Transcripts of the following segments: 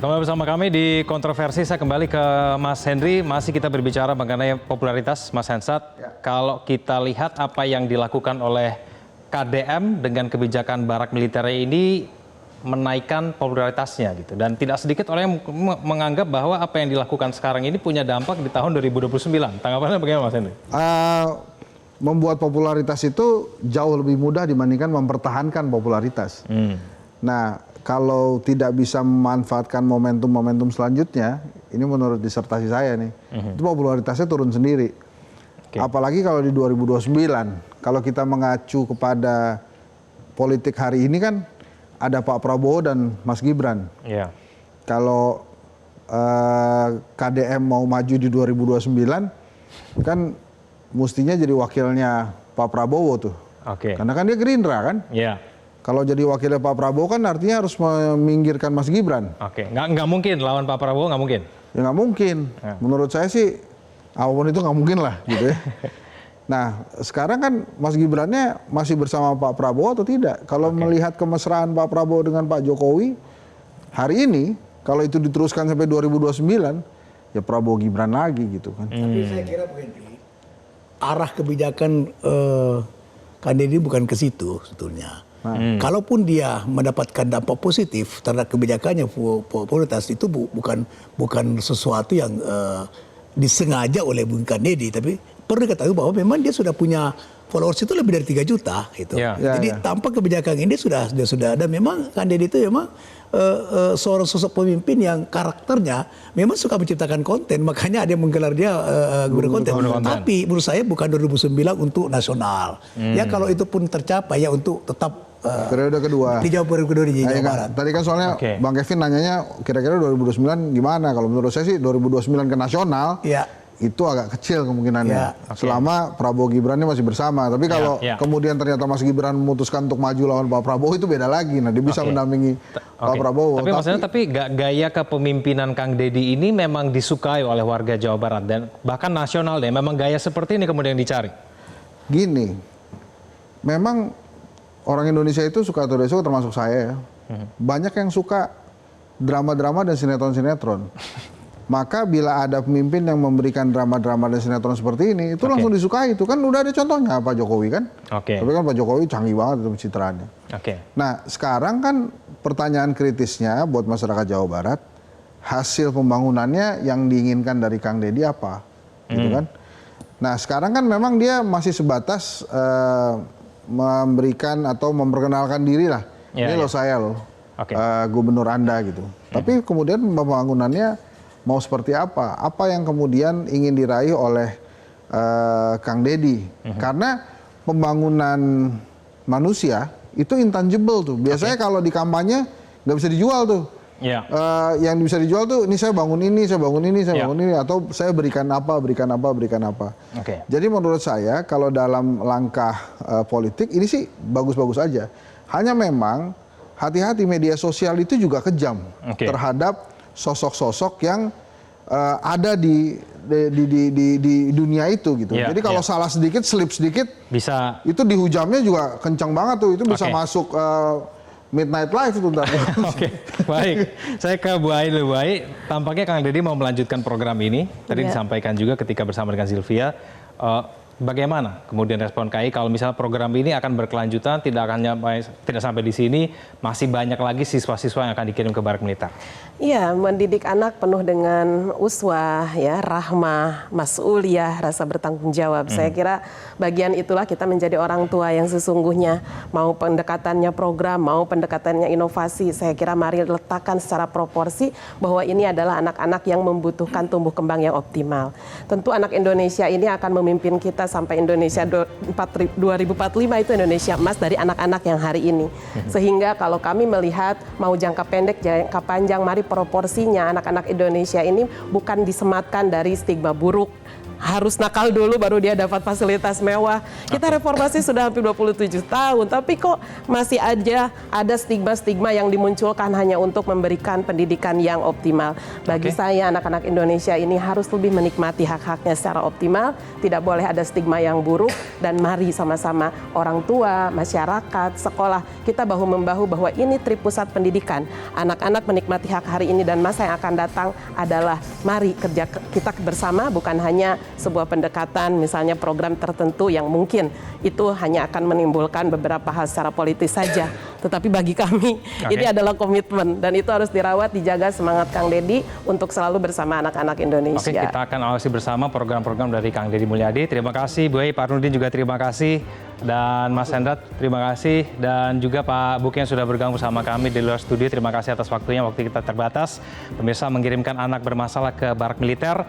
Kembali bersama kami di kontroversi. Saya kembali ke Mas Henry. Masih kita berbicara mengenai popularitas Mas Hensat. Kalau kita lihat apa yang dilakukan oleh KDM dengan kebijakan barak militer ini menaikkan popularitasnya gitu. Dan tidak sedikit orang yang menganggap bahwa apa yang dilakukan sekarang ini punya dampak di tahun 2029. Tanggapannya bagaimana Mas Henry? Membuat popularitas itu jauh lebih mudah dibandingkan mempertahankan popularitas. Nah, kalau tidak bisa memanfaatkan momentum-momentum selanjutnya, ini menurut disertasi saya nih, itu popularitasnya turun sendiri. Apalagi kalau di 2029, kalau kita mengacu kepada politik hari ini kan ada Pak Prabowo dan Mas Gibran. Kalau KDM mau maju di 2029, kan mestinya jadi wakilnya Pak Prabowo tuh. Karena kan dia Gerindra kan. Kalau jadi wakilnya Pak Prabowo kan artinya harus meminggirkan Mas Gibran. Nggak mungkin lawan Pak Prabowo, nggak mungkin? Ya nggak mungkin. Menurut saya sih apapun itu nggak mungkin lah gitu ya. Nah sekarang kan Mas Gibrannya masih bersama Pak Prabowo atau tidak? Kalau melihat kemesraan Pak Prabowo dengan Pak Jokowi hari ini, kalau itu diteruskan sampai 2029, ya Prabowo Gibran lagi gitu kan. Tapi saya kira begini, arah kebijakan Kandedi bukan ke situ sebetulnya. Kalaupun dia mendapatkan dampak positif terhadap kebijakannya popularitas itu bukan sesuatu yang disengaja oleh Bung Kandedi, tapi perlu diketahui bahwa memang dia sudah punya followers itu lebih dari 3 juta gitu. Jadi tanpa kebijakan ini dia sudah ada. Memang Kandedi itu memang seorang sosok pemimpin yang karakternya memang suka menciptakan konten, makanya ada yang menggelar dia guru konten. Tapi menurut saya bukan 2009 untuk nasional. Ya kalau itu pun tercapai ya untuk tetap periode kedua. Di Jawa Barat di Jawa Barat. Tadi kan soalnya Bang Kevin nanyanya kira-kira 2029 gimana? Kalau menurut saya sih 2029 ke nasional. Itu agak kecil kemungkinannya. Selama Prabowo Gibran ini masih bersama. Tapi kalau kemudian ternyata Mas Gibran memutuskan untuk maju lawan Pak Prabowo itu beda lagi. Nah dia bisa mendampingi Pak Prabowo. Tapi maksudnya gaya kepemimpinan Kang Deddy ini memang disukai oleh warga Jawa Barat dan bahkan nasional deh. Memang gaya seperti ini kemudian dicari. Gini, memang orang Indonesia itu suka atau tidak suka termasuk saya ya. Banyak yang suka drama-drama dan sinetron-sinetron. Maka bila ada pemimpin yang memberikan drama-drama dan sinetron seperti ini, itu langsung disukai. Itu kan udah ada contohnya Pak Jokowi kan. Tapi kan Pak Jokowi canggih banget itu pencitraannya. Nah sekarang kan pertanyaan kritisnya buat masyarakat Jawa Barat, hasil pembangunannya yang diinginkan dari Kang Deddy apa? Gitu kan. Nah sekarang kan memang dia masih sebatas memberikan atau memperkenalkan diri lah. Ini loh saya loh, gubernur Anda gitu. Tapi kemudian pembangunannya mau seperti apa? Apa yang kemudian ingin diraih oleh Kang Deddy? Karena pembangunan manusia itu intangible tuh. Biasanya kalau di kampanye nggak bisa dijual tuh. Yang bisa dijual tuh, ini saya bangun ini, saya bangun ini, saya bangun ini, atau saya berikan apa, berikan apa, berikan apa. Jadi menurut saya kalau dalam langkah politik ini sih bagus-bagus aja. Hanya memang hati-hati media sosial itu juga kejam terhadap sosok-sosok yang ada di dunia itu gitu. Jadi kalau salah sedikit, slip sedikit, bisa itu dihujamnya juga kencang banget tuh. Itu bisa masuk Midnight Live itu. Baik. Saya ke Bu Ai dulu. Bu Ai, tampaknya Kang Deddy mau melanjutkan program ini. Tadi disampaikan juga ketika bersama dengan Sylvia. Bagaimana kemudian respon KAI kalau misalnya program ini akan berkelanjutan, tidak sampai di sini, masih banyak lagi siswa-siswa yang akan dikirim ke barak militer? Iya, mendidik anak penuh dengan uswah, ya, rahmah, mas'uliyah, rasa bertanggung jawab. Saya kira bagian itulah kita menjadi orang tua yang sesungguhnya. Mau pendekatannya program, mau pendekatannya inovasi, saya kira mari letakkan secara proporsi bahwa ini adalah anak-anak yang membutuhkan tumbuh kembang yang optimal. Tentu anak Indonesia ini akan memimpin kita sampai Indonesia 2045 itu Indonesia emas dari anak-anak yang hari ini. Sehingga kalau kami melihat mau jangka pendek, jangka panjang, mari proporsinya anak-anak Indonesia ini bukan disematkan dari stigma buruk harus nakal dulu baru dia dapat fasilitas mewah. Kita reformasi sudah hampir 27 tahun, tapi kok masih aja ada stigma-stigma yang dimunculkan hanya untuk memberikan pendidikan yang optimal. Bagi saya, anak-anak Indonesia ini harus lebih menikmati hak-haknya secara optimal, tidak boleh ada stigma yang buruk, dan mari sama-sama orang tua, masyarakat, sekolah, kita bahu-membahu bahwa ini tripusat pendidikan. Anak-anak menikmati hak hari ini dan masa yang akan datang adalah mari kerja kita bersama, bukan hanya sebuah pendekatan misalnya program tertentu yang mungkin itu hanya akan menimbulkan beberapa hal secara politis saja. Tetapi bagi kami ini adalah komitmen dan itu harus dirawat, dijaga semangat Kang Deddy untuk selalu bersama anak-anak Indonesia. Oke, kita akan awasi bersama program-program dari Kang Deddy Mulyadi. Terima kasih Bu Ei, Pak Nurdin juga terima kasih. Dan Mas Hendra, terima kasih. Dan juga Pak Buki yang sudah bergabung bersama kami di luar studio. Terima kasih atas waktunya, waktu kita terbatas. Pemirsa, mengirimkan anak bermasalah ke barak militer,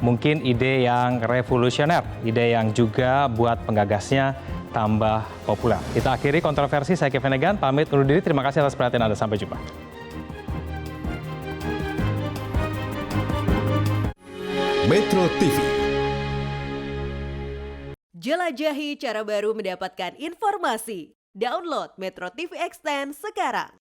mungkin ide yang revolusioner, ide yang juga buat penggagasnya tambah populer. Kita akhiri kontroversi, saya Kevin Egan, pamit undur diri. Terima kasih atas perhatian Anda, sampai jumpa. Metro TV. Jelajahi cara baru mendapatkan informasi. Download Metro TV Extend sekarang.